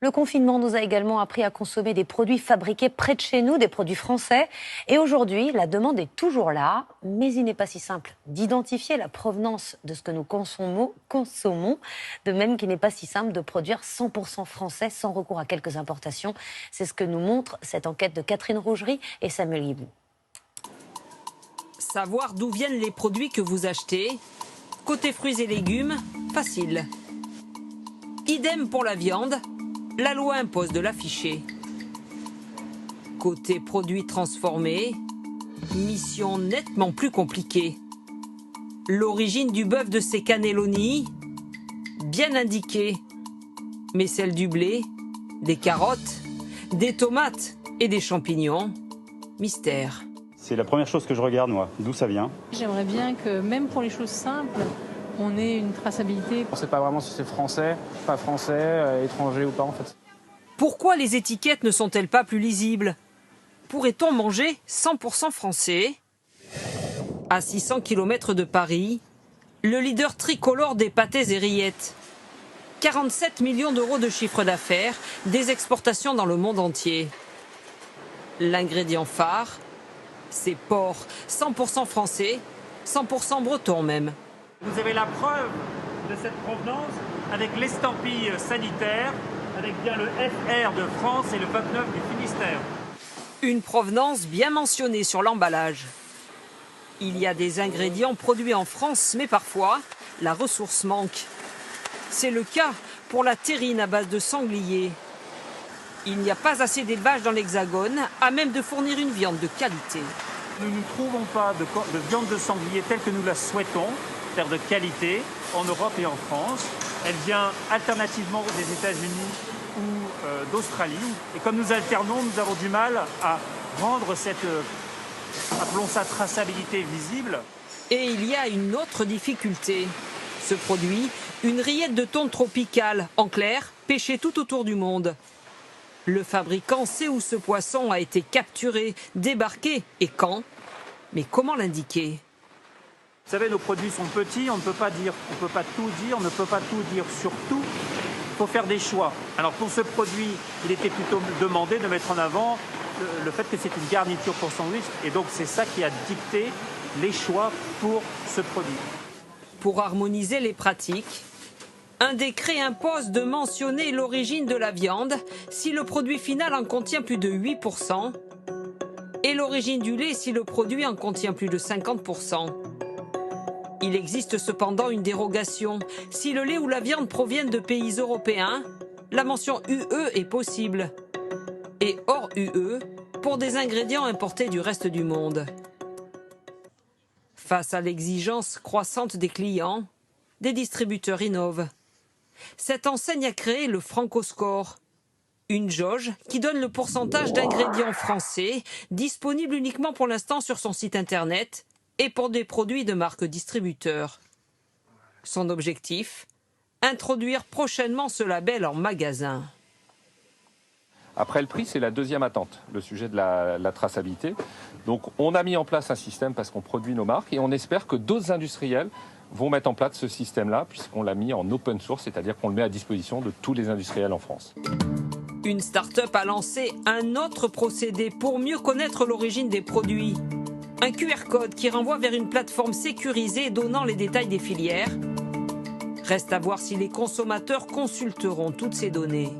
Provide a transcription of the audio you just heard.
Le confinement nous a également appris à consommer des produits fabriqués près de chez nous, des produits français. Et aujourd'hui, la demande est toujours là, mais il n'est pas si simple d'identifier la provenance de ce que nous consommons, de même qu'il n'est pas si simple de produire 100% français sans recours à quelques importations. C'est ce que nous montre cette enquête de Catherine Rougerie et Samuel Guibou. Savoir d'où viennent les produits que vous achetez. Côté fruits et légumes, facile. Idem pour la viande. La loi impose de l'afficher. Côté produits transformés, mission nettement plus compliquée. L'origine du bœuf de ces cannelloni, bien indiquée. Mais celle du blé, des carottes, des tomates et des champignons, mystère. C'est la première chose que je regarde, moi, d'où ça vient. J'aimerais bien que, même pour les choses simples, on ait une traçabilité. On ne sait pas vraiment si c'est français, pas français, étranger ou pas en fait. Pourquoi les étiquettes ne sont-elles pas plus lisibles? Pourrait-on manger 100% français? À 600 km de Paris, le leader tricolore des pâtés et rillettes. 47 millions d'euros de chiffre d'affaires, des exportations dans le monde entier. L'ingrédient phare, c'est porc, 100% français, 100% breton même. Vous avez la preuve de cette provenance avec l'estampille sanitaire, avec bien le FR de France et le 29 du Finistère. Une provenance bien mentionnée sur l'emballage. Il y a des ingrédients produits en France, mais parfois, la ressource manque. C'est le cas pour la terrine à base de sanglier. Il n'y a pas assez d'élevage dans l'Hexagone à même de fournir une viande de qualité. Nous ne trouvons pas de viande de sanglier telle que nous la souhaitons, c'est-à-dire de qualité, en Europe et en France. Elle vient alternativement des États-Unis ou d'Australie. Et comme nous alternons, nous avons du mal à rendre cette, appelons ça, traçabilité visible. Et il y a une autre difficulté. Ce produit, une rillette de thon tropicale, en clair, pêchée tout autour du monde. Le fabricant sait où ce poisson a été capturé, débarqué et quand. Mais comment l'indiquer? Vous savez, nos produits sont petits, on ne peut pas tout dire, on ne peut pas tout dire sur tout. Il faut faire des choix. Alors pour ce produit, il était plutôt demandé de mettre en avant le fait que c'est une garniture pour sandwich. Et donc c'est ça qui a dicté les choix pour ce produit. Pour harmoniser les pratiques, un décret impose de mentionner l'origine de la viande si le produit final en contient plus de 8% et l'origine du lait si le produit en contient plus de 50%. Il existe cependant une dérogation. Si le lait ou la viande proviennent de pays européens, la mention UE est possible. Et hors UE, pour des ingrédients importés du reste du monde. Face à l'exigence croissante des clients, des distributeurs innovent. Cette enseigne a créé le Franco-Score, une jauge qui donne le pourcentage d'ingrédients français disponibles uniquement pour l'instant sur son site internet et pour des produits de marque distributeur. Son objectif, introduire prochainement ce label en magasin. Après le prix, c'est la deuxième attente, le sujet de la traçabilité. Donc on a mis en place un système parce qu'on produit nos marques et on espère que d'autres industriels vont mettre en place ce système-là puisqu'on l'a mis en open source, c'est-à-dire qu'on le met à disposition de tous les industriels en France. Une start-up a lancé un autre procédé pour mieux connaître l'origine des produits. Un QR code qui renvoie vers une plateforme sécurisée donnant les détails des filières. Reste à voir si les consommateurs consulteront toutes ces données.